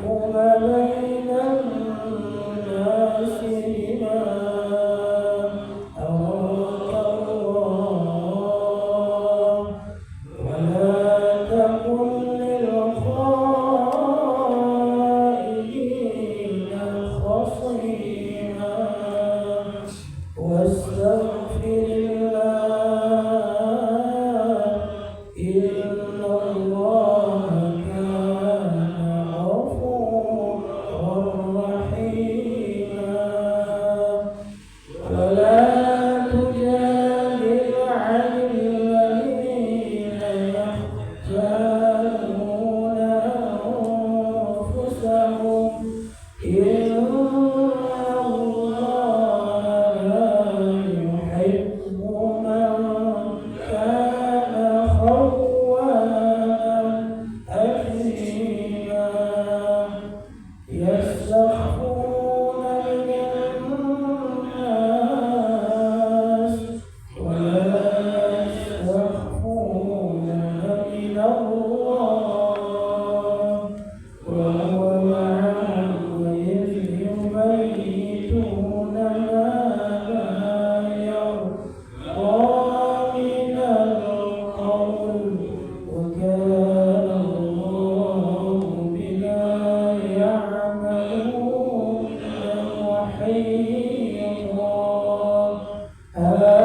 بين الناس بما أراك الله ولا تكن للخائنين خصيما واستغفر الله إن الله كان غفورا رحيما ولا تجادل عن الذين يختانون أنفسهم إن الله لا يحب من كان خوانا أثيما يستخفون من الناس ولا يستخفون من الله وهو معهم إذ يبيتون ما لا يرضى من القول وكان الله بما يعملون محيطا أنتم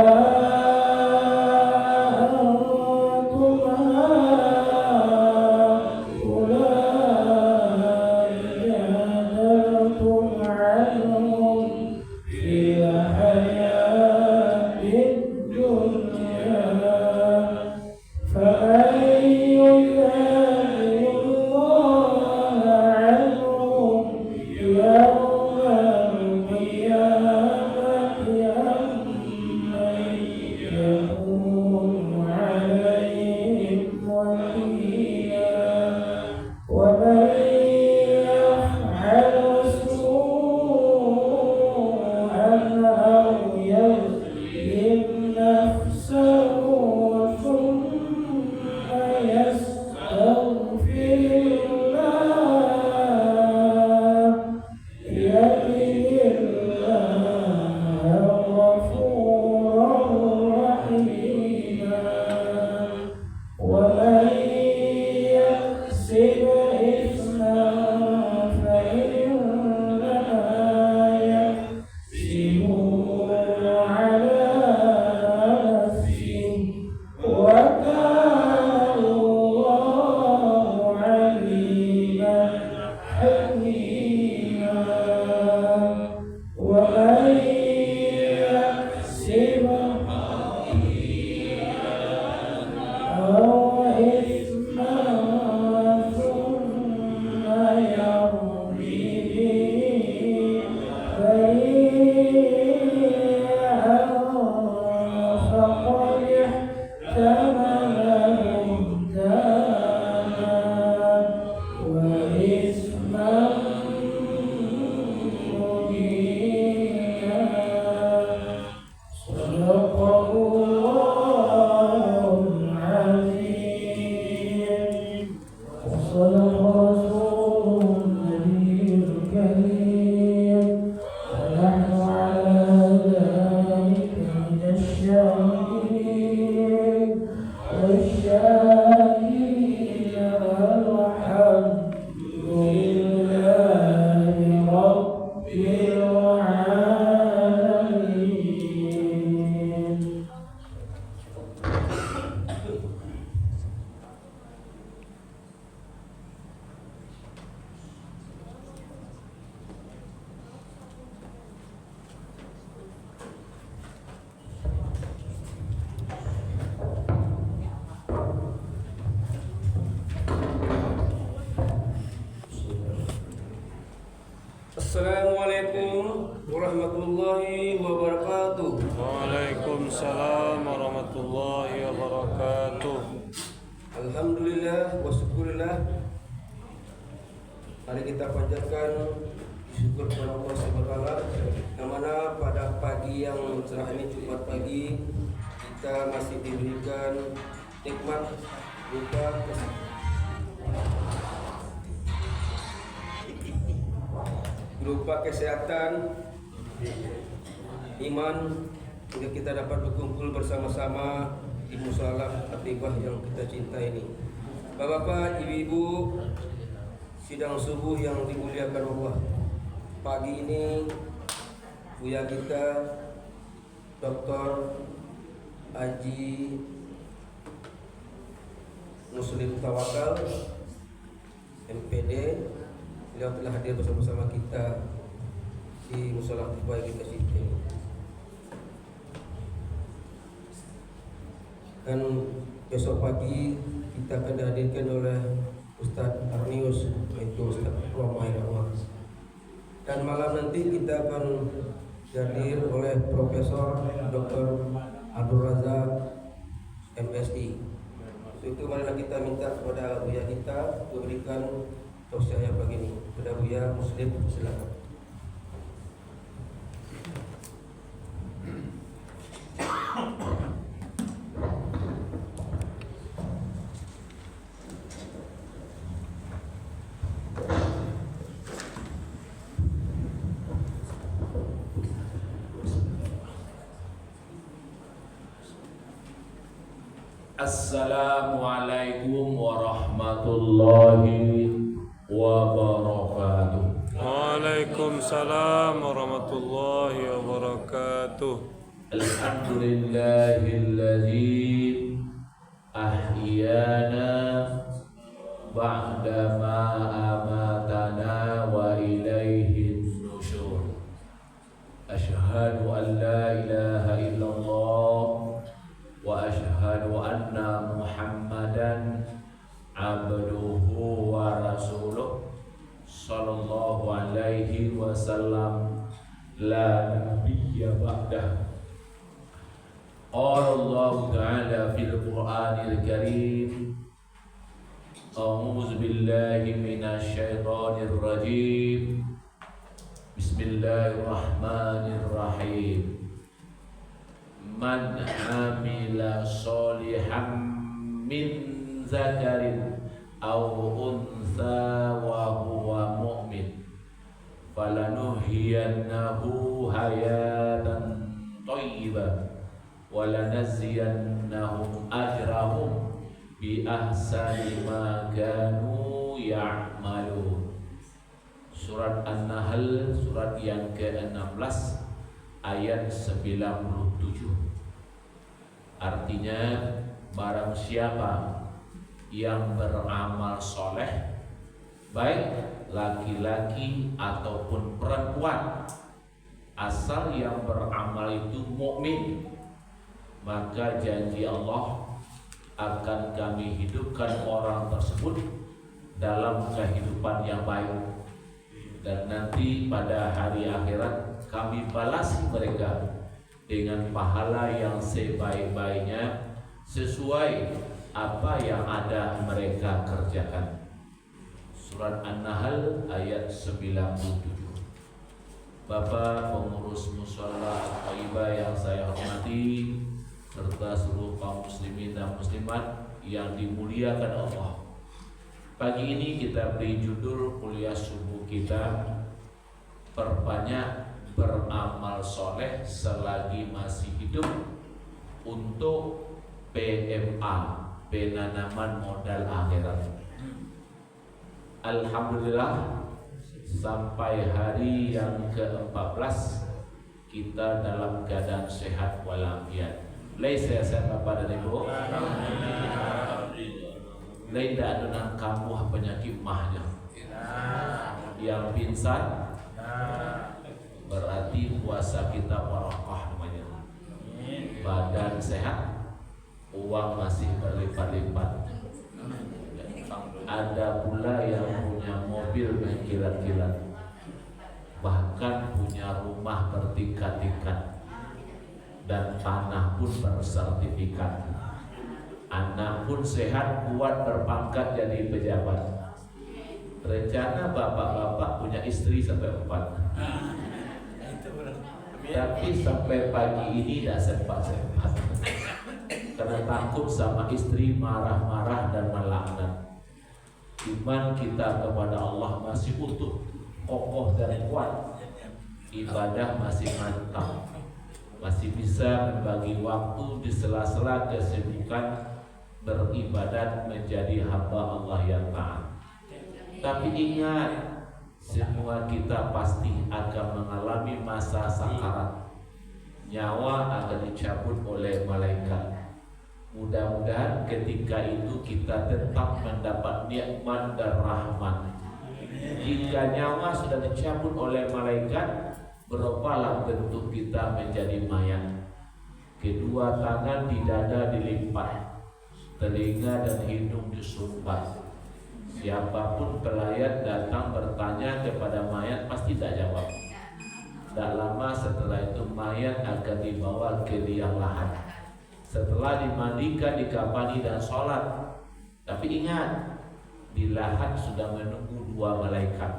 هؤلاء جادلتم عنهم في الحياة الدنيا فمن يجادل الله عنهم يوم القيامة أم من يكون عليهم وكيلا ومن يفعل سوءا أو يظلم نفسه ثم يستغفر الله يجد الله غفورا رحيما ومن يكسب إثما فإنما يكسبه على نفسه وكان الله عليما حكيما ومن يكسب أو إثما ثم يرمي به بريئا فقد احتمل بهتانا وإثما مبينا صدق الله العظيم وصدق رسوله النبي الكريم ونحن على ذلك من الشاهدين والشاكرين والحمد لله رب العالمين. Assalamualaikum warahmatullahi wabarakatuh. Waalaikumsalam warahmatullahi wabarakatuh. Alhamdulillah wa syukurillah. Mari kita panjatkan syukur kepada Allah Subhanahu wa taala yang mana pada pagi yang cerah ini Jumat pagi kita masih diberikan nikmat buka berupa kesehatan, iman, hingga kita dapat berkumpul bersama-sama di musala Atibah yang kita cinta ini. Bapak-bapak, ibu-ibu, sidang subuh yang dimuliakan Allah. Pagi ini buya kita Dr. Haji Muslim Tawakal MPD, beliau telah hadir bersama-sama kita di musala Atibah yang kita cinta ini. Dan besok pagi kita akan dihadirkan oleh Ustadz Arnius, yaitu Ustadz Romai Rahmat. Dan malam nanti kita akan dihadir oleh Profesor Dr. Abdul Razak MSI. Itu marilah kita minta kepada buya kita memberikan tausiah pagi ini. Kepada buya Muslim, silakan. Assalamualaikum warahmatullahi wabarakatuh. Waalaikumsalam warahmatullahi wabarakatuh. Alhamdulillahilladzi ahyana ba'dama amatana wa ilaihin nusyur. Asyhadu an la ilaha illallah wa asyhadu anna Muhammadan abduhu wa rasuluh sallallahu alaihi wasallam la nabiyya ba'dah. Qala Allah ta'ala fil Qur'anil Karim, a'udzu billahi minasy syaithanir rajim. Bismillahirrahmanirrahim. Man amila solihan min zakarin aw untha wa huwa mu'min falanuhyiyannahu hayatan thayyibah wa lanaziyannahum ajrahum bi ahsani ma kanu ya'malun. Surat An-Nahl, surat yang ke-16 ayat 97. Artinya, barang siapa yang beramal soleh, baik laki-laki ataupun perempuan, asal yang beramal itu mukmin, maka janji Allah akan kami hidupkan orang tersebut dalam kehidupan yang baik, dan nanti pada hari akhirat kami balasi mereka dengan pahala yang sebaik-baiknya sesuai apa yang ada mereka kerjakan. Surat An-Nahl ayat 97. Bapak pengurus mushola Thayyibah yang saya hormati, serta seluruh kaum muslimin dan muslimat yang dimuliakan Allah. Pagi ini kita beri judul kuliah subuh kita, perbanyak beramal soleh selagi masih hidup untuk PMA, penanaman modal akhirat. Alhamdulillah, sampai hari yang ke-14 kita dalam keadaan sehat walafiat. Laisa sehat Bapak dan Ibu. Lain tidak ada kamu penyakit mahnya. Yang pingsan berarti puasa kita barakah namanya. Badan sehat, uang masih berlipat-lipat. Ada pula yang punya mobil berkilat-kilat, bahkan punya rumah bertingkat-tingkat, dan tanah pun bersertifikat. Anak pun sehat, kuat, berpangkat jadi pejabat. Rencana bapak-bapak punya istri sampai 4. Tapi sampai pagi ini tidak sempat-sempat karena takut sama istri marah-marah dan melaknat. Iman kita kepada Allah masih utuh, kokoh dan kuat, ibadah masih mantap, masih bisa membagi waktu di sela-sela kesibukan beribadat menjadi hamba Allah yang taat. Tapi ingat, semua kita pasti akan mengalami masa sakarat. Nyawa akan dicabut oleh malaikat. Mudah-mudahan ketika itu kita tetap mendapat nikmat dan rahmat. Jika nyawa sudah dicabut oleh malaikat, berupalah bentuk kita menjadi mayat. Kedua tangan di dada dilipat, telinga dan hidung disumbat. Siapapun pelayat datang bertanya kepada mayat pasti tak jawab. Tak lama setelah itu mayat akan dibawa ke liang lahat. Setelah dimandikan, dikafani dan sholat. Tapi ingat, di lahat sudah menunggu dua malaikat.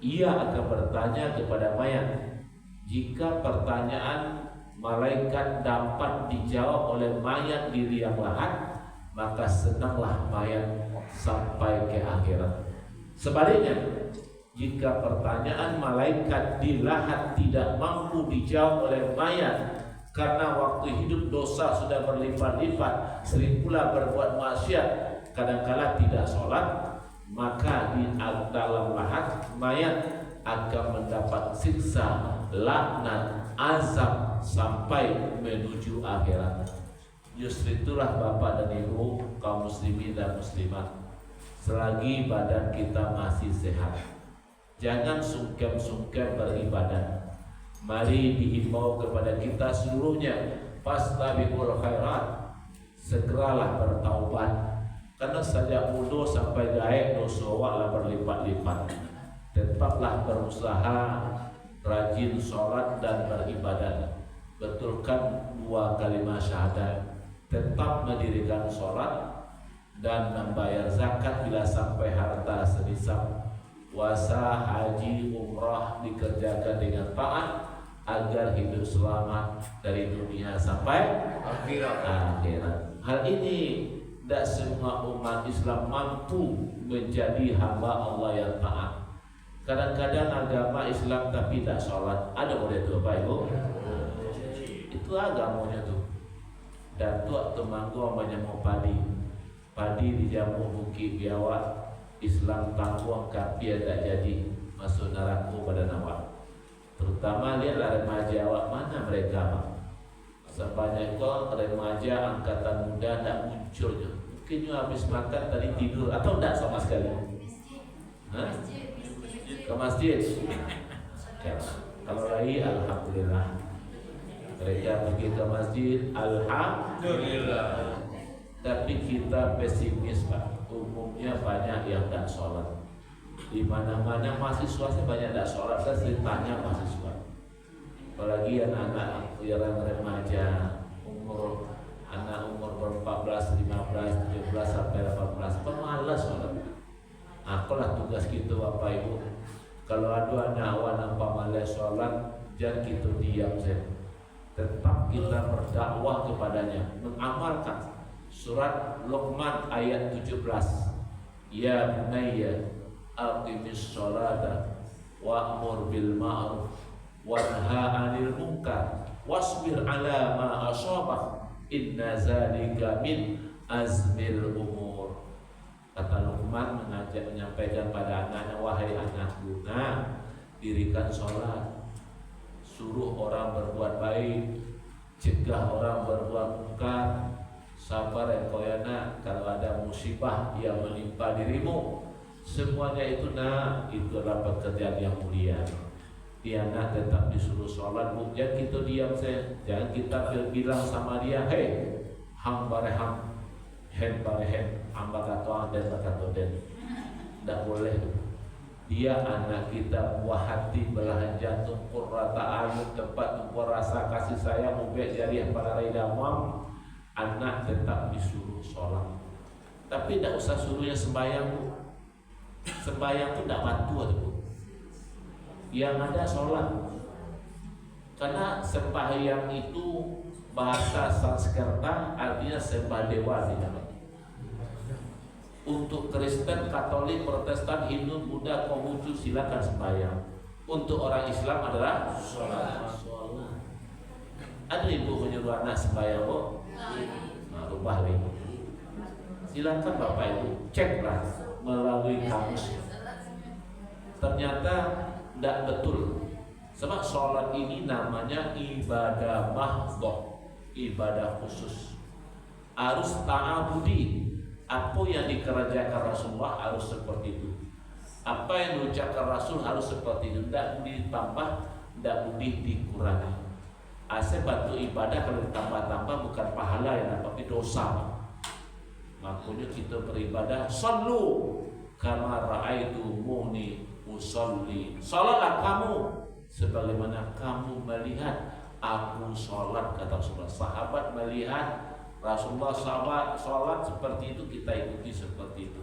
Ia akan bertanya kepada mayat. Jika pertanyaan malaikat dapat dijawab oleh mayat di liang lahat, maka senanglah mayat sampai ke akhirat. Sebaliknya, jika pertanyaan malaikat di lahat tidak mampu dijawab oleh mayat karena waktu hidup dosa sudah berlipat-lipat, sering pula berbuat maksiat, kadang-kala tidak sholat, maka di dalam lahat mayat akan mendapat siksa, laknat, azab sampai menuju akhirat. Justru itulah Bapak dan Ibu kaum muslimin dan muslimat, selagi badan kita masih sehat, jangan sungkem-sungkem beribadah. Mari dihimbau kepada kita seluruhnya, fastabiqul khairat, segeralah bertaubat, karena sejak muda sampai gaib dosa awaklah berlipat-lipat. Tetaplah berusaha rajin sholat dan beribadah, betulkan dua kalimat syahadat, tetap mendirikan sholat dan membayar zakat bila sampai harta senisab. Puasa, haji, umrah dikerjakan dengan taat agar hidup selamat dari dunia sampai akhirat. Hal ini tidak semua umat Islam mampu menjadi hamba Allah yang taat. Kadang-kadang agama Islam tapi tidak sholat. Ada boleh itu Bapak Ibu? Itu agamanya tuh. Datuk temanggu menyemuk padi. Padi dijamu bukit biawak. Islam tangguh kapia tak jadi masuk neraka pada nawak. Terutama lihatlah remaja awak, mana mereka Pak? Sebanyak kau remaja angkatan muda tak muncul. Mungkin habis makan tadi tidur atau tak sama sekali. Hah? Ke masjid. Kalau lagi alhamdulillah. Mereka pergi ke masjid, alhamdulillah. Tapi kita pesimis Pak. Umumnya banyak yang tak sholat. Di mana-mana mahasiswa banyak tak sholat, dan ceritanya mahasiswa. Apalagi anak-anak yang remaja, anak umur 14, 15, 17 sampai 18, pemalas sholat. Akulah tugas kita Bapak Ibu. Kalau ada anak awak nampak malas sholat, jangan kita diam saja. Tetap kita berdakwah kepadanya, mengamalkan surat Luqman ayat 17. Ya bunayya aqimis sholata wa'mur bil ma'ruf wanha 'anil munkar wasbir 'ala ma asabak inna zalika min azmil umur. Kata Luqman menyampaikan pada anaknya, wahai anakku, dirikan sholat, suruh orang berbuat baik, cegah orang berbuat munkar, sabar ekoyana kalau ada musibah yang menimpa dirimu. Semuanya itu itu adalah pekerjaan yang mulia. Dia tetap disuruh sholat, jangan kita diam saja. Jangan kita bilang sama dia, hei ham bareham, hen barehen, hamba katoan dan bakatoden. Tidak boleh. Dia anak kita, buah hati, belahan jantung, qurrata ayun, tempat tumbuh rasa kasih sayang, ubek jariah pada raidamam. Anak tetap disuruh sholat, tapi tidak usah suruhnya sembahyang. Sembahyang itu tidak bantu itu. Yang ada sholat, karena sembahyang itu bahasa Sanskerta artinya sembah dewa di dalam. Untuk Kristen, Katolik, Protestan, Hindu, Buddha, Konghucu silakan sembahyang. Untuk orang Islam adalah sholat. Ada ibu menyuruh anak sembahyang, Bu? Nah, rubah lagi. Silakan Bapak Ibu ceklah melalui kamus. Ternyata tidak betul. Sebab sholat ini namanya ibadah mahdoh, ibadah khusus. Harus ta'abudi. Apa yang dikerjakan Rasulullah harus seperti itu. Apa yang diucapkan Rasul harus seperti itu. Tidak ditambah, tidak boleh dikurangi. Asal bantu ibadah kalau ditambah-tambah bukan pahala yang tapi dosa. Makanya kita beribadah sallu kama ra'aitumuni usolli. Salatlah kamu sebagaimana kamu melihat aku salat, kata Rasulullah. Sahabat melihat Rasulullah salat seperti itu, kita ikuti seperti itu.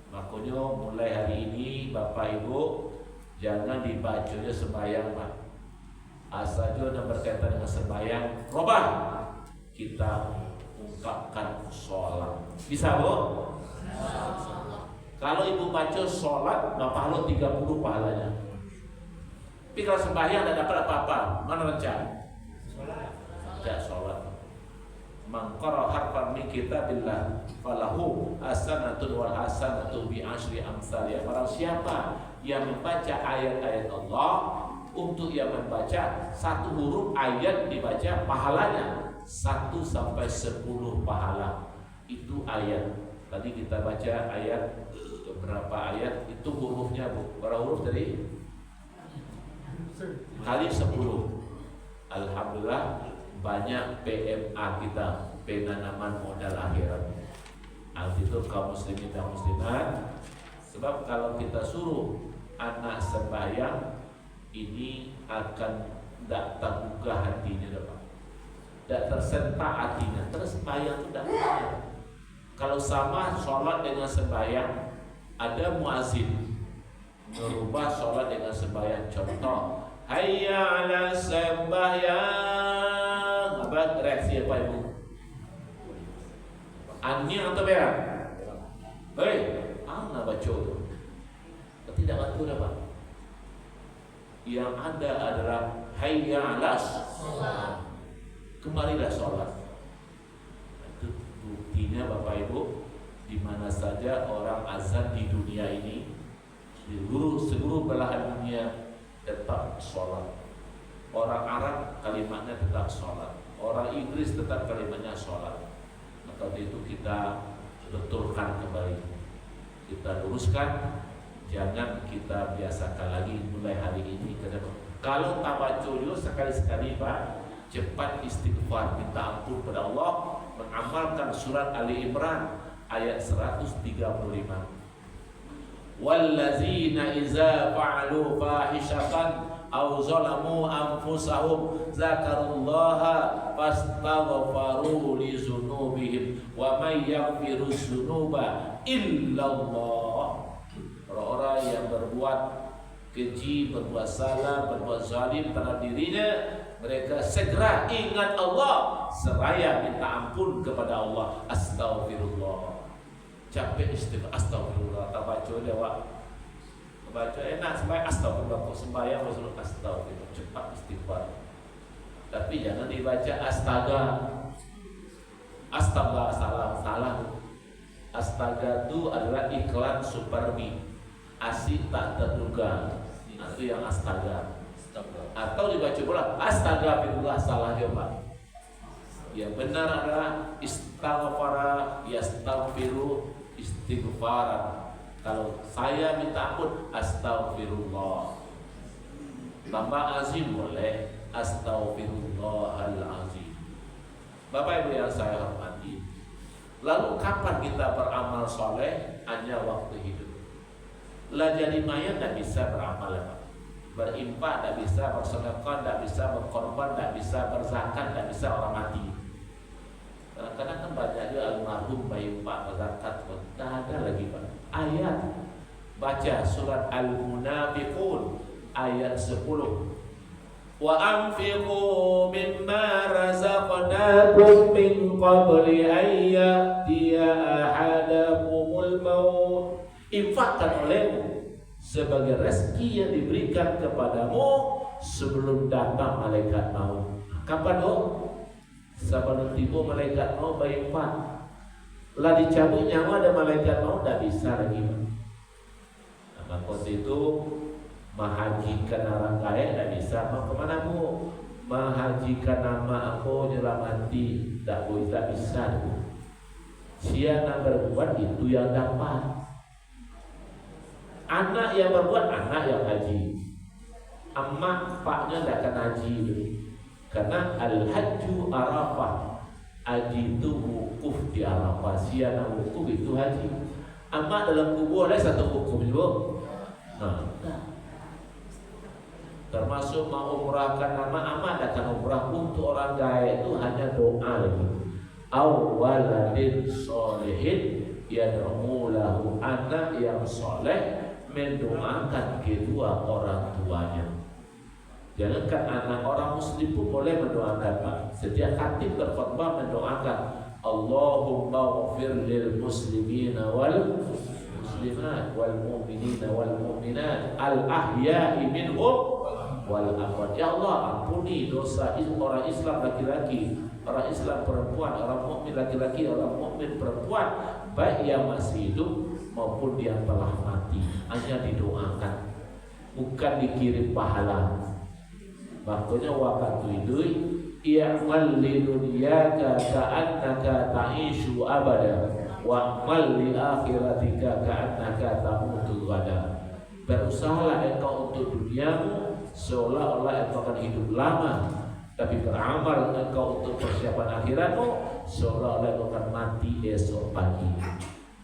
Makanya mulai hari ini Bapak Ibu jangan dibacanya sembahyang, Pak. Asal juga berkaitan dengan sembahyang, robah kita ungkapkan sholat. Bisa, Bu? Kalau ibu baca sholat, pahala 30 pahalanya. Tapi kalau sembahyang tidak dapat apa-apa, mana rencana? Tidak sholat. Man qara harfan min kitabillah falahu hasanatun wal hasanatu bi asyri amsalih. Barang siapa yang membaca ayat-ayat Allah, untuk yang membaca satu huruf ayat dibaca pahalanya 1 sampai 10 pahala. Itu ayat. Tadi kita baca ayat beberapa ayat, itu hurufnya, Bu. Berapa huruf tadi? Kali 10. Alhamdulillah banyak PMA kita, penanaman modal akhirat. Itu kaum muslimin dan muslimat. Sebab kalau kita suruh anak sembahyang, ini akan tidak tergugah hatinya, Pak. Tidak tersentak hatinya. Terus sembahyang itu tidak benar. Kalau sama sholat dengan sembahyang, ada muazin merubah sholat dengan sembahyang. Contoh, hayya ala sembahyang. Apa reaksi apa ibu? Annya atau berak? Hei, ana baca tu. Tidak betul, Pak. Yang ada adalah hayya ala sholat. Kembalilah sholat. Itu buktinya Bapak Ibu, di mana saja orang azan di dunia ini, di seluruh belahan dunia tetap sholat. Orang Arab kalimatnya tetap sholat. Orang Inggris tetap kalimatnya sholat. Maka itu kita betulkan kembali, kita luruskan. Jangan kita biasakan lagi mulai hari ini ke depan. Kalau tabacuh sekali-sekali, Pak, cepat istighfar, minta ampun pada Allah, mengamalkan surat Ali Imran ayat 135. Wallazina iza fa'alu fahishatan aw zalamu anfusahum zakarullaha fastaghfaru li dzunubihim wa may yaghfiru dzunuba illallah. Orang-orang yang berbuat keji, berbuat salah, berbuat zalim terhadap dirinya, mereka segera ingat Allah, seraya minta ampun kepada Allah. Astagfirullah. Capek istighfar, astagfirullah. Tak baca dia, Wak. Baca enak sembahyang, astagfirullah. Kau sembahyang Rasulullah, astagfirullah. Cepat istighfar. Tapi jangan dibaca astaga. Astaga, salah. Astaga itu adalah iklan Supermi. Asik tak terduga. Itu yang astaga. Atau dibaca pula astagfirullah, salah dia, Pak. Yang benar adalah istighfara, yastaghfiru, istighfaran. Kalau saya minta ampun, astagfirullah. Tambah azim boleh, astaghfirullahal azim. Bapak Ibu yang saya hormati, lalu kapan kita beramal soleh? Hanya waktu hidup. Lah jadi mayat tidak bisa beramal, Pak. Berinfak tidak bisa, bersedekah tidak bisa, berkorban tidak bisa, berzakat tidak bisa orang mati. Kadang-kadang kan banyak juga almarhum berinfak, berzakat, tidak ada lagi, Pak. Ayat baca surat Al-Munafiqun ayat 10. Wa anfiqu mimma razaqnakum min qabli an ya'tiya ahadakumul malakul maut. Infakkan olehmu sebagai rezeki yang diberikan kepadamu sebelum datang malaikat maut. Kapan sebelum tiba malaikat maut berinfak. Lah dicabut nyawa ada malaikat maut, tak bisa lagi. Maka itu menghajikan orang kaya tak bisa. Mau kemana mu? Menghajikan nama aku nyelamati tak boleh, tak bisa. Siapa berbuat itu yang dapat. Anak yang berbuat, anak yang haji. Emak paknya tak akan haji. Karena al-hajju arafah. Haji itu wukuf di Arafah. Siapa wukuf itu haji. Emak dalam kubur ada satu wukuf juga. Termasuk mau umrahkan nama amat akan umrah untuk orang kaya itu hanya doa lagi. Awaladin solehin yad'u lahu, anak yang soleh mendoakan kedua orang tuanya. Jangankan anak orang muslim pun boleh mendoakan, Pak. Setiap khatib berkhutbah mendoakan Allahumma ghfir lil muslimina wal muslimat wal mu'minina wal mu'minat al ahya'i minhum wal amwat. Ya Allah, ampuni dosa orang Islam laki-laki, orang Islam perempuan, orang mukmin laki-laki, orang mukmin perempuan, baik yang masih hidup maupun yang telah mati. Hanya didoakan, bukan dikirim pahala. Makanya waktu itu i'mal li dunyaka ka'annaka ta'ishu abada wa'mal li akhiratika ka'annaka tamutu ghada. Berusahalah engkau untuk duniamu seolah-olah engkau akan hidup lama, tapi beramal engkau untuk persiapan akhiratmu seolah-olah engkau akan mati esok pagi.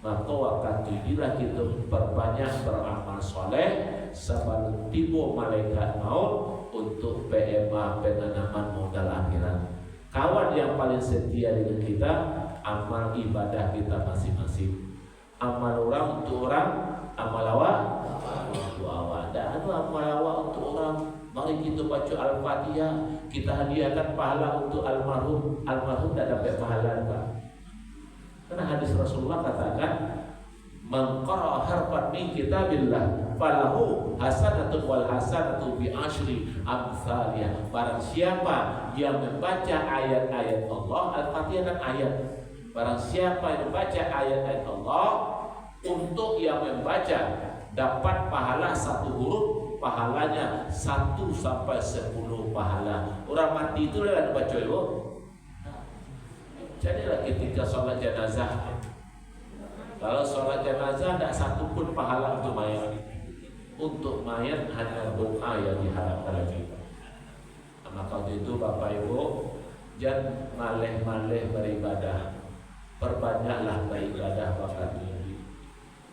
Maka waktu inilah kita perbanyak beramal soleh sebelum tiba malaikat maut untuk PMA, penanaman modal akhirat. Kawan yang paling setia dengan kita, amal ibadah kita masing-masing. Amal orang untuk orang, amal awak untuk awak. Dan amal awak untuk orang. Mari kita baca Al-Fatihah, kita hadiahkan pahala untuk almarhum. Almarhum tidak dapat pahala, Pak. Karena hadis Rasulullah katakan, man qara'a harfan min kitabillah falahu hasanatun wal hasanatu bi asyri amsalih. Barang siapa yang membaca ayat-ayat Allah, Al-Fatihah kan ayat. Barang siapa yang membaca ayat-ayat Allah, untuk yang membaca dapat pahala satu huruf, pahalanya 1 sampai 10 pahala. Orang mati itu lah baca itu. Jadilah ketika sholat jenazah, kalau sholat jenazah tidak satu pun pahala untuk mayat. Untuk mayat hanya doa yang diharapkan lagi. Maka itu Bapak Ibu, jangan maleh-maleh beribadah. Perbanyaklah beribadah waktu ini.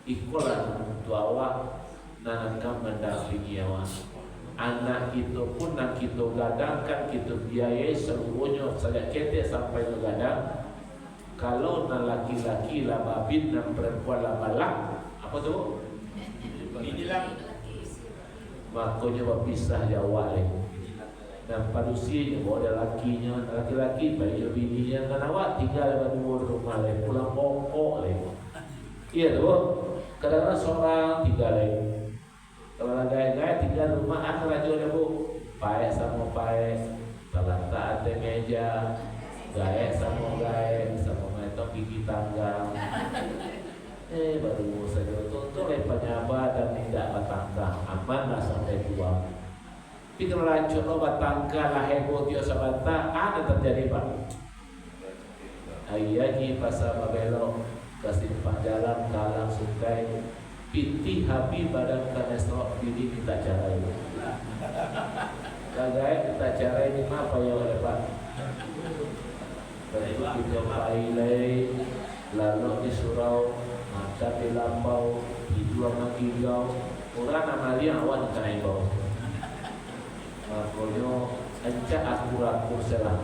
Ikulah untuk awak nanakam mendampingi awak. Anak kita pun nak kita gadangkan, kita biayai seluruhnya sejak ketek sampai begadang. Kalau nak laki-laki lah babin, nak perempuan lah balak, apa tu? Inilah. Makanya berpisah jawab lagi. Dan padusi bawa ada lakinya, laki-laki bagi bininya kan awak tinggal di rumah lagi, pulang pokok lagi. Iya tu. Kadang-kadang seorang tinggal lagi. Kalau gaya-gaya tinggal rumah anak aja ada bu, paek sama paek, terletak di meja, gaya sama metok gigi tangga. Baru saja tuntut penyaba dan tidak bertangga, aman lah sampai tua. Tapi kalau lanjut lo bertangga lah heboh dia sabanta, ada terjadi pak. Ayyaji pasal babelo, kesimpan jalan kalang sungai. Piti habi badan kanesrok diri minta cara ini. Kagak minta cara ini apa ya oleh Pak? Begitu kita pailai, lalu di surau, mata di lampau, hidung mengigau, orang amalia awan kena bau. Makanya encak akur-akur selang.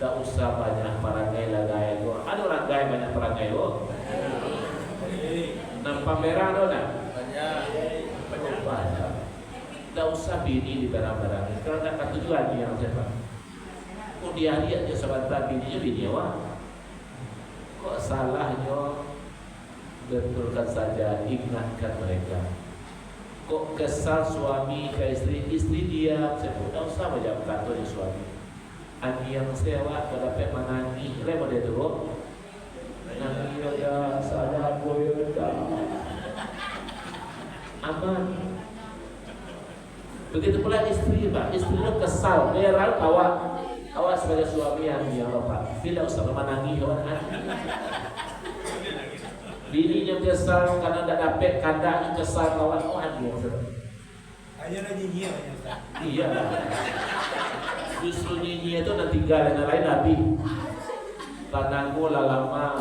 Tak usah banyak perangai lagai. Ada orang gaya banyak perangai lo. Nampak merah tu nak? Banyak. Tak usah bini di barang-barang. Kalau nak kata tujuan yang siapa? Kau dia lihat je sebentar bininya bini awak. Kok salahnya betulkan saja, ingatkan mereka. Kok kesal suami ke istri, istri diam, saya pun tak usah banyak katanya suami. Ani yang sewa pada pe manani, lewat dia dulu. Nani ya sadar boyo dah. Aman. Begitu pula istri, Pak. Istri itu kesal, beral awak sebagai suami yang Pak. Tidak usah menangi orang ani. Bininya kesal karena tidak dapat kandang, kesal kawan ani. Hanya lagi nyia. Iya. Justru nyia itu nanti tinggal yang lain Nabi. Tanangku lama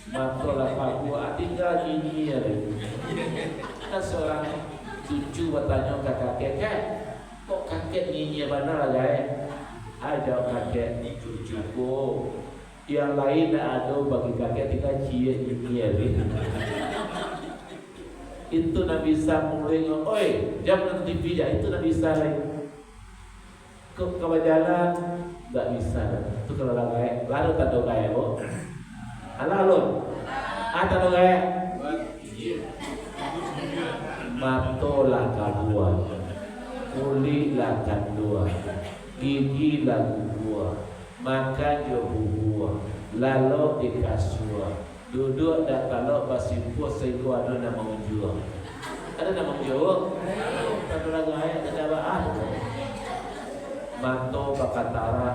mantul lapaku, tinggal nyia lagi. Kan seorang cucu bertanya ke kakek, kok kakek nyia mana lah guys? Ada kakek cucuku. Yang lain ada bagi kakek tinggal cia nyia lagi. Itu Nabi Isa mulai oi jangan TV ya, itu Nabi Isa lagi ke jalan nggak bisa itu kalau lalu tak ada gaya bo lalu ada gaya matolah kadua kulilah kadua gigi lagu gua makan jo buah lalu dikasua duduk dan kalau basimpur sehingga ada nama menjual. Ada nama menjual? Satu lagu ayat ada apa? Manto bakatara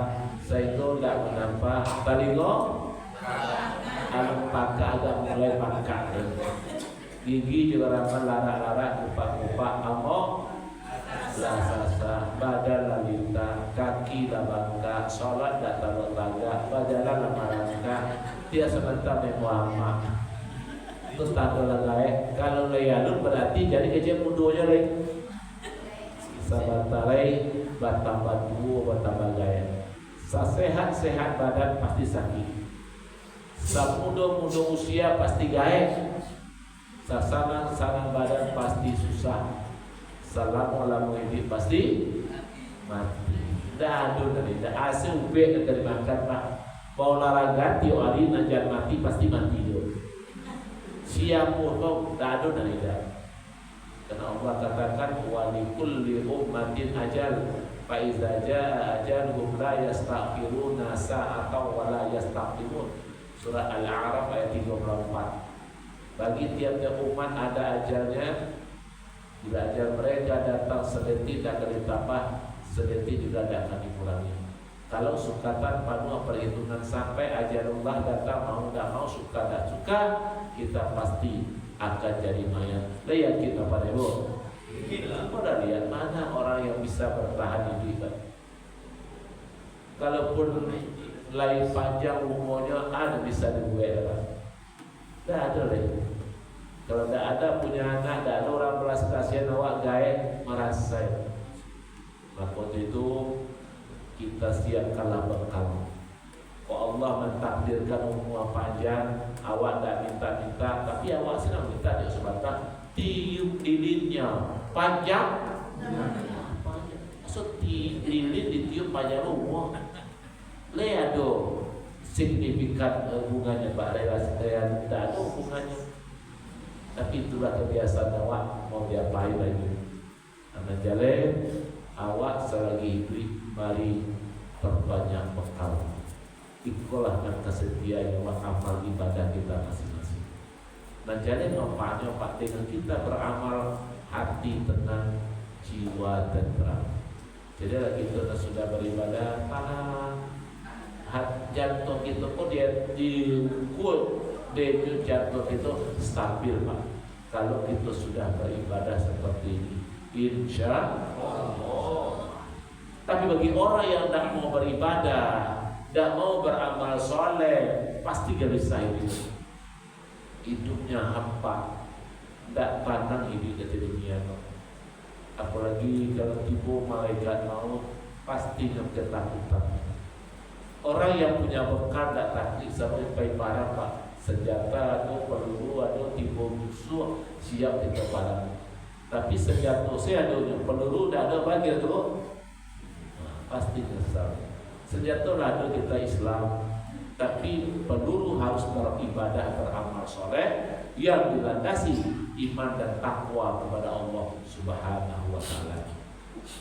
sehingga tidak menambah talingo. Alam pakak agak mulai pakak. Gigi juga ramai larak-larak kupak-kupak amok. Lasasa badan lalita kaki labangka sholat tak taruh tangga bajalan lamarangka dia sebentar memuama terus tanda lagai kalau layalun berarti jadi kecil mundonya lagi sabatalai batambah dua batambah gaya sehat badan pasti sakit samudo usia pasti gaya sasanang badan pasti susah Assalamualaikum ini pasti mati. Dah ada tadi, dah asal ubek dari makan Pak. Mau olahraga tiap hari najar mati pasti mati dia. Siapa pun dah ada tadi dah. Karena Allah katakan walikul li ummatin ajal. Fa iza jaa ajaluhum la yastaghfiruna sa'atan wa la yastaqdimun. Surah Al-A'raf ayat 34. Bagi tiap-tiap umat ada ajalnya. Bila ajal mereka datang sedetik dan ditambah sedetik juga tidak akan dikurangi. Kalau sukatan penuh perhitungan sampai ajalullah datang mau tidak mau suka tak suka kita pasti akan jadi mayat. Yakin apa ibu? Kamu dah lihat mana orang yang bisa bertahan hidup? Kalaupun lain panjang umurnya ada bisa dibuat. Tidak ada lagi. Kalau tidak ada punya anak, tidak ada orang belas kasihan awak gaya merasa. Maka itu kita siapkanlah bekal. Kok Allah mentakdirkan umur panjang, awak tidak minta-minta, tapi awak senang minta dia sebentar. Tiup lilinnya panjang, maksud lilin ditiup panjang umur. Lihat do signifikan hubungannya Pak relasi tidak ada hubungannya. Tapi itulah kebiasaan awak mau diapain lagi. Karena jalan awak selagi hidup mari perbanyak bekal. Ikulah dan kesetiaan awak amal ibadah kita masing-masing. Dan jalan manfaatnya Pak dengan kita beramal hati tenang, jiwa tenteram. Jadi kita sudah beribadah tanah jantung kita pun dia diukur denyut jantung itu stabil Pak. Kalau kita sudah beribadah seperti ini, insya Allah. Tapi bagi orang yang tidak mau beribadah, tidak mau beramal soleh, pasti gelisah hidup. Hidupnya hampa, tidak tenang hidup di dunia. Apalagi kalau tiba malaikat maut, pasti ketakutan. Orang yang punya bekal tidak takut sampai parah Pak. Senjata atau peluru atau tipu musuh siap kita padam. Tapi senjata saya ada peluru tidak ada bagi itu pasti kesal. Senjata ada kita Islam, tapi peluru harus beribadah beramal soleh. yang dilandasi iman dan takwa kepada Allah Subhanahu wa taala.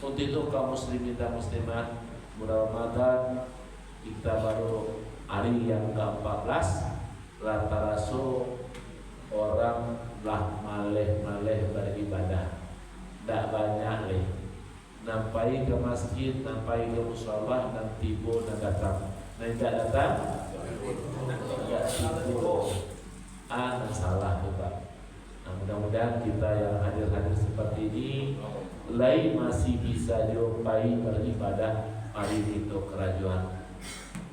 Untuk itu kaum muslimin dan muslimat, bulan Ramadan kita baru hari yang ke-14, rata-raso orang lah maleh-maleh beribadah. Tak banyak leh. Nampai ke masjid, nampai ke musholah, dan tiba dan datang. Nah, tidak datang, tidak tiba. Salah juga. Nah, mudah-mudahan kita yang hadir-hadir seperti ini lain masih bisa jumpai beribadah hari itu kerajuan.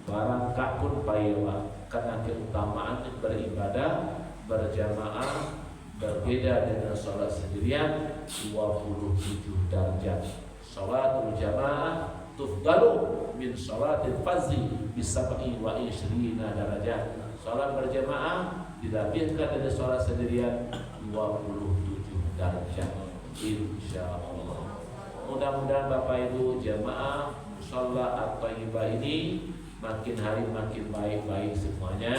Barang kak pun payah karena keutamaan beribadah berjamaah berbeda dengan sholat sendirian 27 derajat. Sholatul jamaah tufdalu min sholatil fardhi bisab'i wa ishrina derajat. Sholat berjamaah dilebihkan dari sholat sendirian 27 derajat, insyaallah. Mudah-mudahan Bapak Ibu jamaah mushola at-thayyibah ini makin hari makin baik-baik semuanya,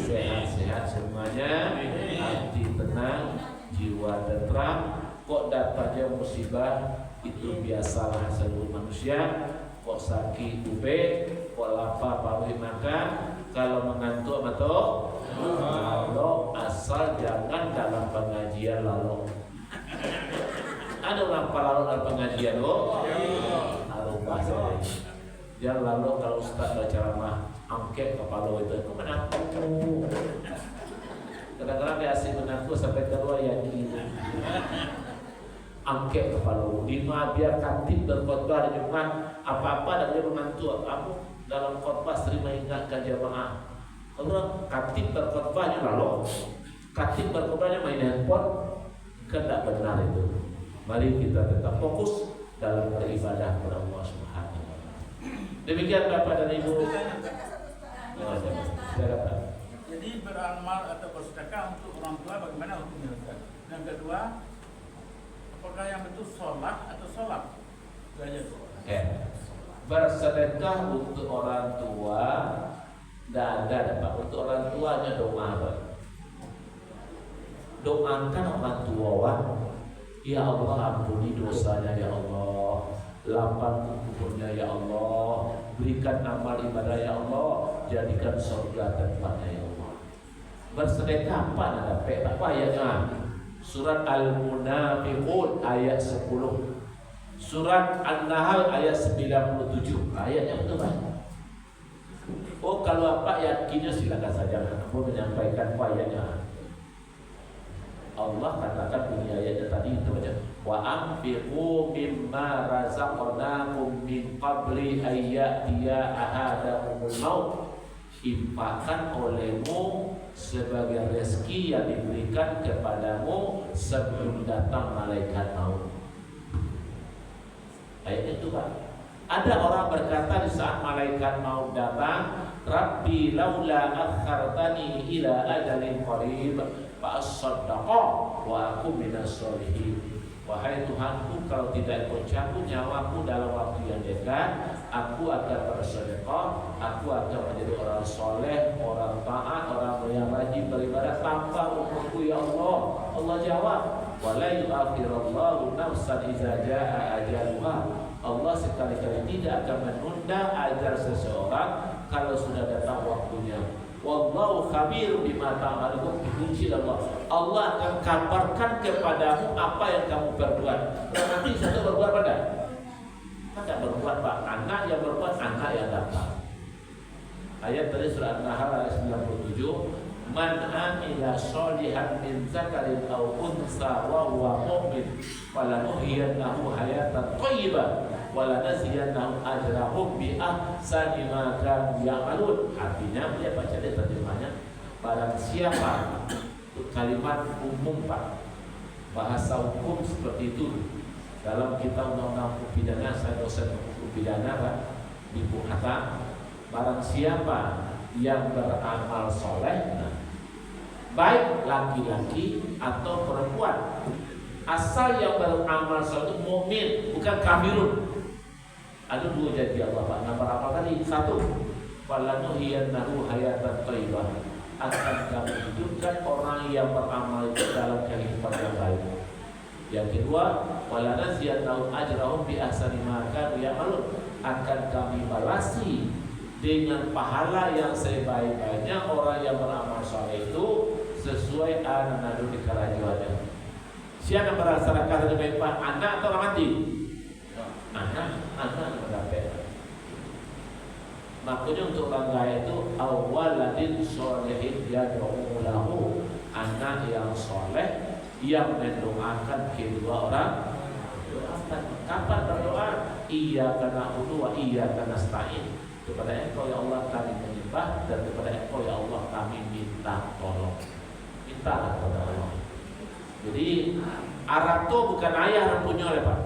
sehat-sehat semuanya, hati tenang, jiwa tenteram. Kok datangnya musibah itu biasalah seluruh manusia. Kok sakit ube, kok lapar baru makan, kalau mengantuk atau kalau asal jangan dalam pengajian lalu. Ada orang lalu dalam pengajian lalu bahasa lain. Dia lalu kalau Ustaz baca ceramah angket kepala itu menakut. Kadang-kadang dia asyik menakut sampai keluar yakin. Angket kepala. Lima biar katib berkhotbah di Jumat apa-apa dan dia mengantuk. Aku dalam khotbah sering mengingatkan jamaah. Kalau katib berkhotbahnya lalu, katib berkhotbahnya main handphone, kan tak benar itu. Mari kita tetap fokus dalam beribadah kepada Allah Subhanahu wa taala. Demikian Bapak dan Ibu. Jadi beramal atau bersedekah untuk orang tua bagaimana hukumnya? Yang kedua, apakah yang betul sholat atau sholat? Bersedekah untuk orang tua tidak ada Pak. Untuk orang tuanya doa Pak. Doakan orang tua, ya Allah ampuni dosanya ya Allah, lapang kuburnya ya Allah, berikan amal ibadah ya Allah, jadikan surga tempatnya ya Allah. Bersedekah apa nada Pak? Apa ayatnya? Surat Al-Munafiqun ayat 10, Surat An-Nahl ayat 97. Ayatnya betul Pak. Oh kalau apa yakinnya silakan saja. Aku menyampaikan ayatnya. Allah katakan bunyi ayatnya tadi itu baca wa anfiqu mimma razaqnakum min qabli ayyatiya ahadakumul maut. Infakkan olehmu sebagai rezeki yang diberikan kepadamu sebelum datang malaikat maut. Ayat itu Pak. Ada orang berkata di saat malaikat maut datang, Rabbi laula akhartani ila ajalin qarib fa asaddaqa wa aku minas sholihin. Wahai Tuhanku, kalau tidak Kau cabut nyawaku dalam waktu yang dekat, aku akan bersedekah, aku akan menjadi orang soleh, orang taat, orang yang rajin beribadah tanpa umurku ya Allah. Allah jawab, wala yu'akhirallahu nafsan idza jaa ajaluha. Allah sekali-kali tidak akan menunda ajal seseorang kalau sudah datang waktunya. Wallahu khabir bima ta'malun. Allah akan kabarkan kepadamu apa yang kamu perbuat. Nanti satu berbuat pada. Tidak berbuat Pak, anak yang berbuat, anak yang dapat. Ayat dari surat An-Nahl ayat 97. Man amila sholihan min zakarin aw unsa wa huwa mu'min falanuhyiyannahu hayatan thayyibah wa lanaziyannahum ajrahum bi ahsani ma kanu ya'malun. Artinya dia baca dia terjemahnya, barang siapa, kalimat umum Pak, bahasa hukum seperti itu dalam kitab undang-undang hukum pidana. Saya dosen hukum pidana Pak di Hatta. Barang siapa yang beramal soleh, baik laki-laki atau perempuan, asal yang beramal soleh itu mukmin, bukan kafirun. Ada dua jadi Allah Pak. Nomor apa tadi? Satu, falanuhyiyannahu hayatan thayyibah. akan kami hidupkan orang yang beramal itu dalam kehidupan yang baik. Yang kedua, wala naziyannahum ajrahum bi ahsani ma kanu ya'malun, akan kami balasi dengan pahala yang sebaik-baiknya orang yang beramal saleh itu sesuai anadu di kerajaannya. Siapa merasakan lebih baik, anak atau orang mati? Anak mendapat. Makanya untuk bangga itu awaladin solehin yad'u lahu, anak yang soleh yang mendoakan kedua orang. Kapan berdoa? Iyyaka na'budu wa iyyaka nasta'in. Kepada Engkau ya Allah kami menyembah, dan kepada Engkau ya Allah kami minta tolong. Minta kepada Allah. Jadi Arab itu bukan ayah yang punya oleh Pak.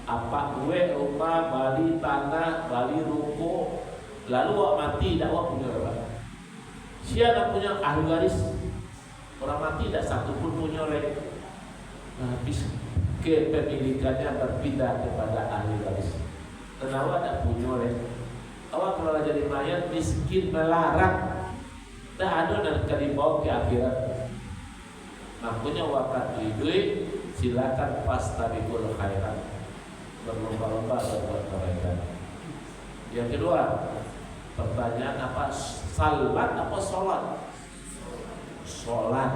Apa gue rumah, bali tanah, bali ruko, lalu wak mati tidak wak punya oleh Pak. Siapa punya ahli waris? Orang mati tidak satu pun punya oleh. Habis kepemilikannya berpindah kepada ahli waris. Kenapa tidak punya oleh? Awak kalau jadi mayat miskin melarat, tak ada dan dibawa ke akhirat. Makanya wakat duit silakan fastabiqul khairat, berlomba-lomba berbuat kebaikan. Yang kedua, pertanyaan apa? Salat apa sholat? Sholat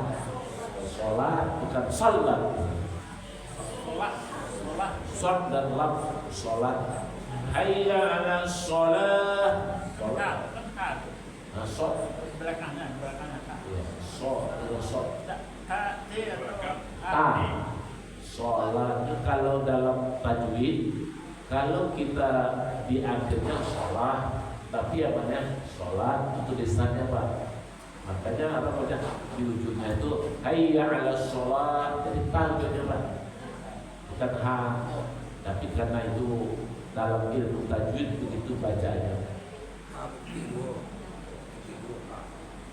bukan salat. Sholat dan lam sholat. Hayya 'alas sholat. Sholat belakangnya. Sholat. Sholat kalau dalam tajwid, kalau kita di akhirnya sholat, tapi yang banyak sholat itu lisannya Pak. Makanya apa macam di ujungnya itu hayya 'alas sholat, jadi tajwidnya Pak, bukan ha. Tapi karena itu dalam ilmu tajwid begitu bacanya.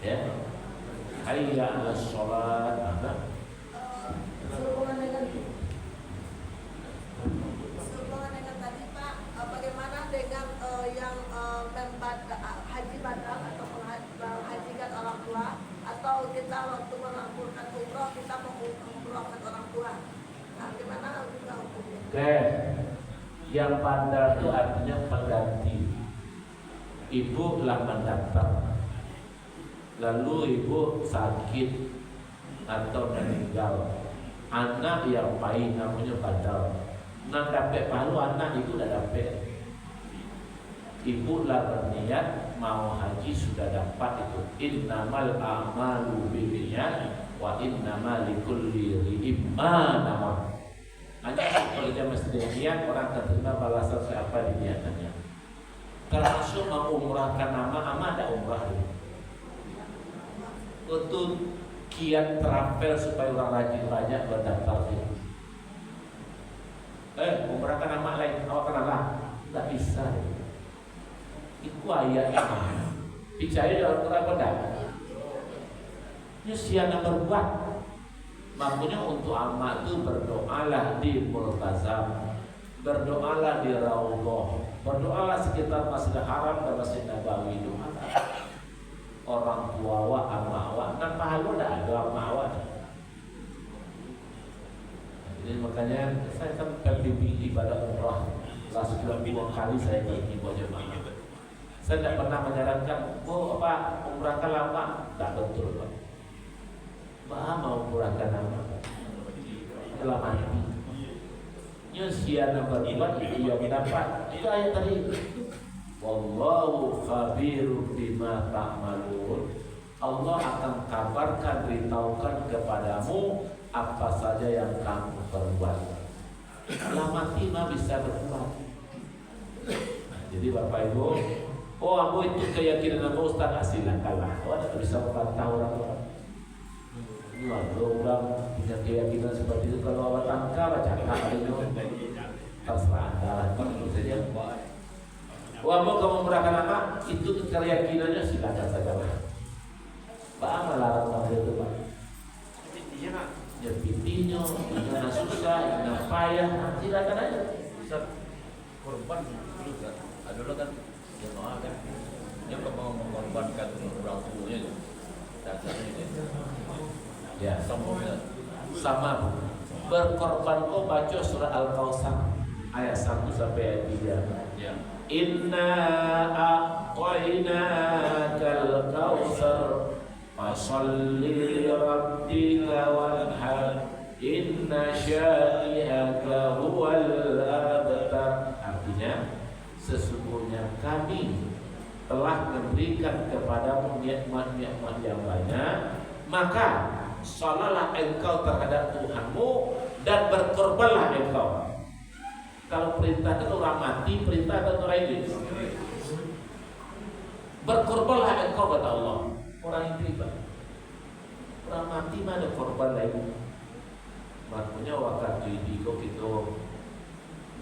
Ya. Hayya 'alas sholat. Sehubungan dengan tadi Pak, bagaimana dengan yang haji batal atau menghajikan orang tua, atau kita waktu melakukan umroh kita mengumrohkan orang tua, nah gimana juga hukumnya? Oke, yang badal itu artinya pengganti. Ibu lah mendaftar, lalu ibu sakit atau meninggal, anak yang baik namanya badal. Nak dapat pahala anak itu dah dapat. Ibu lah berniat mau haji sudah dapat itu. Innamal a'malu binniyat wa innamal likulli imrin ma nawa. Hanya kalau dia mesti niat, orang akan terima balasan siapa di niatannya. Termasuk mengumrahkan nama, ada umrah dulu. Untuk kiat travel supaya orang rajin banyak berdaftar itu. Umrahkan nama lain, awak kenalah, tak bisa. Itu ayatnya. Percaya dalam Quran pada. Ini siapa berbuat. Makanya untuk amal itu berdoalah di Multazam, berdoalah di Raudhah, berdoalah sekitar Masjidil Haram dan Masjid Nabawi itu. Orang tua awak, ama awak, dan pahala dah ada ama awak. Jadi makanya saya kan pergi ibadah umrah, sekitar 2 kali saya pergi buat jemaah. Saya tidak pernah menyarankan, umrahkan lama, tak betul Pak. Mau umrahkan lama, lama ini. Nyusian berbuat itu yang dapat. Itu ayat tadi. Wallahu khabirun bima ta'malun. Allah akan kabarkan, beritahukan kepadamu apa saja yang kamu perbuat. Lama mah bisa berbuat. Jadi Bapak Ibu, aku itu keyakinan aku Ustaz, silakanlah. Tidak bisa membantah orang. Kalau orang punya keyakinan seperti itu, kalau awak tangkap, cakap itu terserah Anda. Itu saja. Mau kamu merahkan anak, itu keyakinannya silakan saja. Pak melarang orang itu Pak. Ya pitinya, jangan susah, jangan payah, silakan aja. Bisa korban dulu kan, adalah kan jemaah kan yang mau mengorbankan orang tuanya, Ya, sama. Berkorban kau baca surah Al-Kautsar ayat 1 sampai ayat 3. Ya. Inna a'tainakal kautsar fasholli li rabbika wanhar inna syani'aka huwal abtar. Artinya sesungguhnya kami telah memberikan kepadamu nikmat-nikmat yang banyak, maka sholalah engkau terhadap Tuhanmu dan berkorbanlah engkau. Kalau perintah itu orang mati, perintah itu orang hidup. Berkorbanlah engkau kata Allah. Orang hidup, orang mati mana korban lagi. Makanya waktu itu kita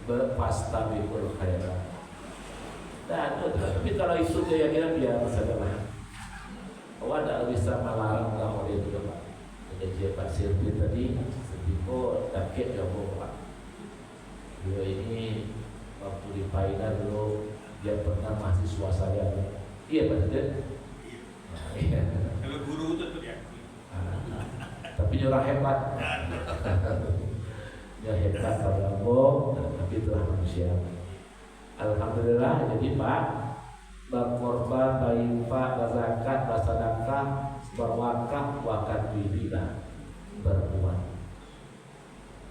berpastabikul khairat. Tapi kalau itu keyakinan biasa saja lah. Awak tak bisa melarang kamu dia juga Pak. Jadi Pak Sirpi tadi sediko dakik jauh Pak. Dia ini waktu di Painan dulu dia pernah mahasiswa saya. Iya Pak Sirpi. Nah, iya. Kalau guru itu tuh ya. Tapi dia orang hebat. Dia hebat kalau tapi itulah manusia. Alhamdulillah, jadi Pak berkorban, berinfak, berzakat, bersedekah, berwakaf, wakaf bibilah berbuat.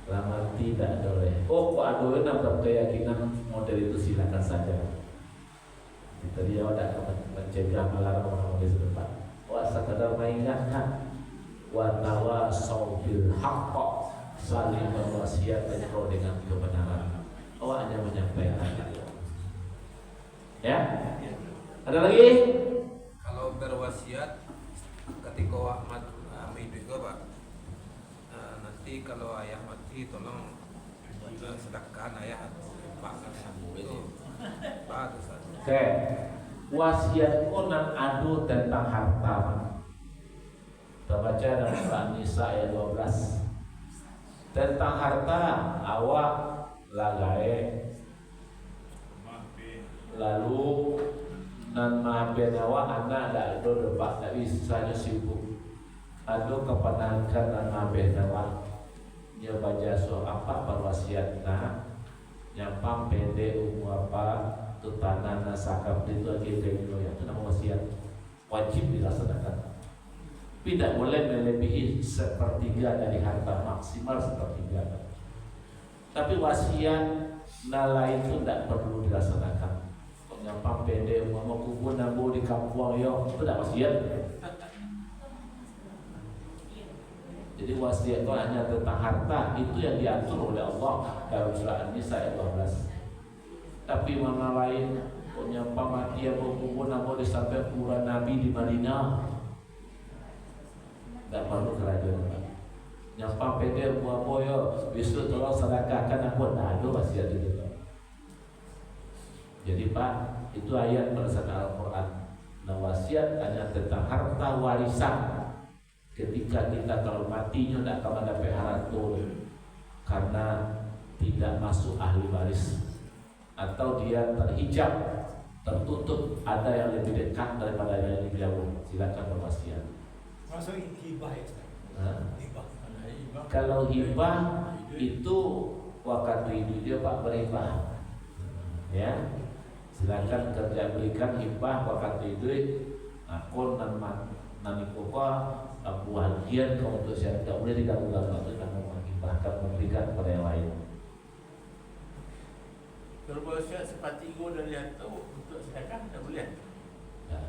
Lama tidak boleh. Oh, kok ada yang berkeyakinan model itu silakan saja. Tadi ada mencegah melarang orang di depan. Wah, sekadar mengingatkan. Wa tawassaw bil haqq, saling berwasiat dengan kebenaran. Oh, hanya menyampaikan. Ya, ada lagi? Kalau berwasiat ketika awak hidup juga Pak, nanti kalau ayah mati tolong sedekahkan ayah Pak itu Pak itu saja. Oke, wasiat konan adu tentang harta. Kita baca dalam surah An-Nisa ayat 12 tentang harta. Awak lagai lalu nan maafkan awak anak dah ada dapat tak bisa sibuk ada kepenangkan nan maafkan awak dia baca surah apa berwasiat nak nyampang pede umur apa tu tanah nasakam itu lagi kayu yang itu nama wasiat wajib dilaksanakan. Tidak boleh melebihi sepertiga dari harta, maksimal sepertiga. Tapi wasiat nala itu tidak perlu dilaksanakan. Nyampang pede mau kubur nabu di kampung yo itu tidak wasiat. Jadi wasiat itu hanya tentang harta, itu yang diatur oleh Allah dalam surah An-Nisa ayat 12. Tapi mana lain nyampang mati yang mau kubur nabu di sampai kuburan Nabi di Madinah, tidak perlu kerajaan. Nyampang pede buah boyo, besok tolong sedekahkan aku, tidak ada wasiat itu. Jadi Pak, itu ayat berdasarkan Al-Quran. Nah wasiat hanya tentang harta warisan. Ketika kita kalau matinya tidak akan mendapat harta karena tidak masuk ahli waris atau dia terhijab, tertutup, ada yang lebih dekat daripada yang lebih jauh. Silakan berwasiat. Masuk hibah ya. Hibah. Kalau hibah itu waktu itu dia Pak berhibah. Ya. Silakan kerja berikan hibah waktu itu akun nami kopa bahagian kau untuk saya tidak boleh diganggu-ganggu itu karena menghibahkan memberikan kepada yang lain. Kalau berwasiat sepertiga dari itu untuk sedekah tidak boleh. Ya.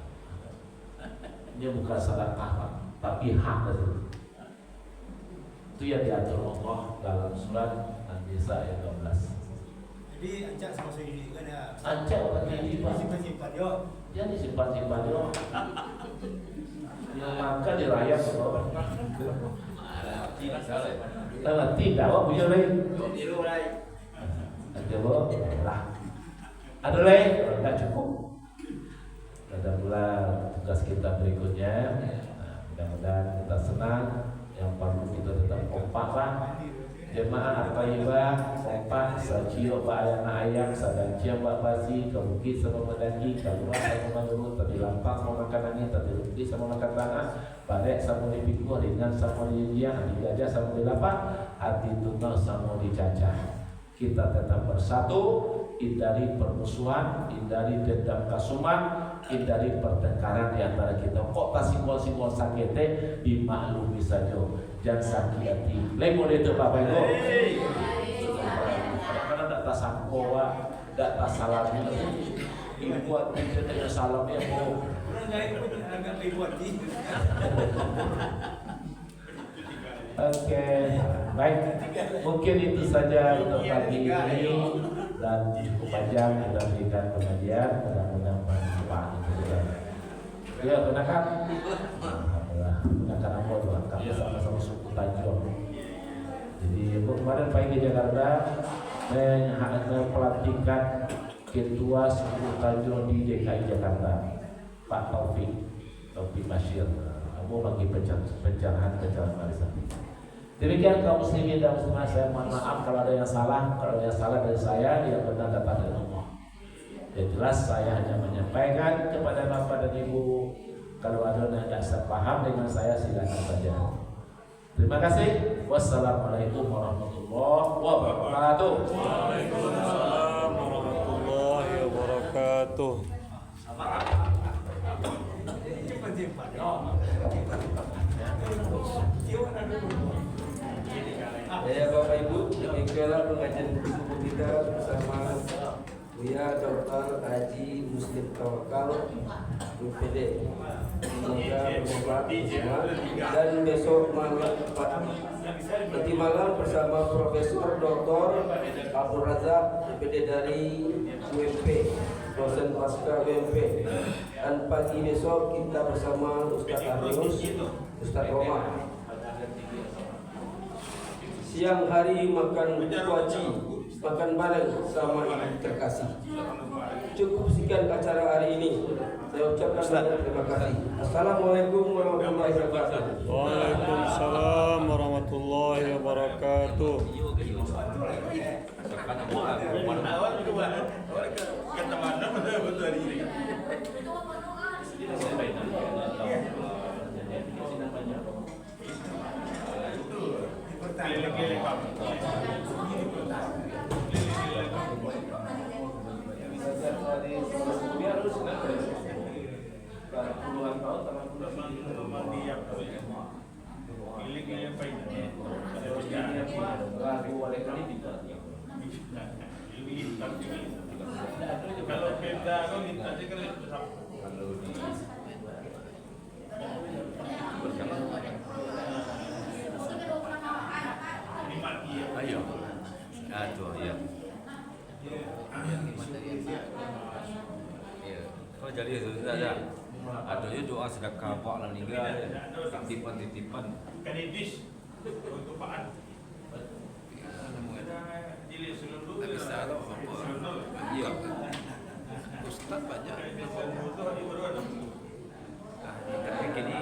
Ini bukan sedekah Pak, tapi hak itu. Itu yang diatur Allah dalam surat An-Nisa ayat 12. Jadi ancak sama saya ini kan ya. Ancak orang ini Pak. Simpan yo. Dia disimpan-simpan yo. Yang makan dirayap semua. Tidak, awak punya lagi. Ada lah. Ada lagi, tidak cukup. Ada pula tugas kita berikutnya. Mudah-mudahan kita senang. Yang perlu kita tetap kompak lah. Jemaah At-Thayyibah, Kompak, Sacio, Bayana Ayam, Sadancia, Mbak Basi, Kebukit sama Mendaki, Kalua sama Manurut, Tadi Lampang sama makan angin, Tadi Lukti sama makan tanah, Badek sama dipikul, Ringan sama diujian, Hati Gajah sama dilapak, Hati Tunggal sama dicacah. Kita tetap bersatu, hindari permusuhan, hindari dendam kasuman, hindari pertengkaran di antara kita. Kok tak simbol-simbol sakitnya dimaklumi saja. Jangan sakit hati. Lain boleh itu Bapak Ibu. Karena tak tak sangkowa, tak tak salam ini. Dibuat kita dengan salamnya mau. Agak dibuat ini. Oke, baik. Mungkin itu saja untuk pagi ini dan cukup panjang kita berikan pengajian. Mudah-mudahan bermanfaat itu juga. Ya, gunakan. Alhamdulillah, gunakan apa tuh? Kami sama-sama suku Tanjung. Jadi kemarin pagi di Jakarta pelantikan Ketua Suku Tanjung di DKI Jakarta, Pak Taufik Bashir. Aku bagi pencerahan barisan. Demikian kaum muslimin dan muslimat, saya mohon maaf kalau ada yang salah. Kalau yang salah dari saya, yang benar datang dari Allah. Yang jelas saya hanya menyampaikan kepada Bapak dan Ibu. Kalau ada yang tidak sepaham dengan saya, silakan saja. Terima kasih. Wassalamualaikum warahmatullahi wabarakatuh. Waalaikumsalam warahmatullahi wabarakatuh. Ya Bapak Ibu, demikianlah pengajian subuh kita bersama Buya Dr. Haji Muslim Tawakal UPD. Semoga bermanfaat semua. Dan besok malam nanti malam bersama Profesor Dr. Abdul Razak UPD dari UMP, dosen pasca UMP. Dan pagi besok kita bersama Ustaz Arius, Ustaz Roma. Siang hari makan kuaci, makan bareng sama ibu terkasih. Cukup sekian acara hari ini. Saya ucapkan banyak terima kasih. Assalamualaikum warahmatullahi wabarakatuh. Waalaikumsalam warahmatullahi wabarakatuh. Kata mana betul hari ini. Kelele-kelele Pak. Puluhan tahun teman kalau beda kan tadi kan Ayo. Aduh ya. Oh jadi itu saja. Aduh doa sedekah Pak lan ninggal. Titipan-titipan. kanidis untuk Pak. Jilid seluruh. Iya. Ustaz banyak. Itu baru ada. Kini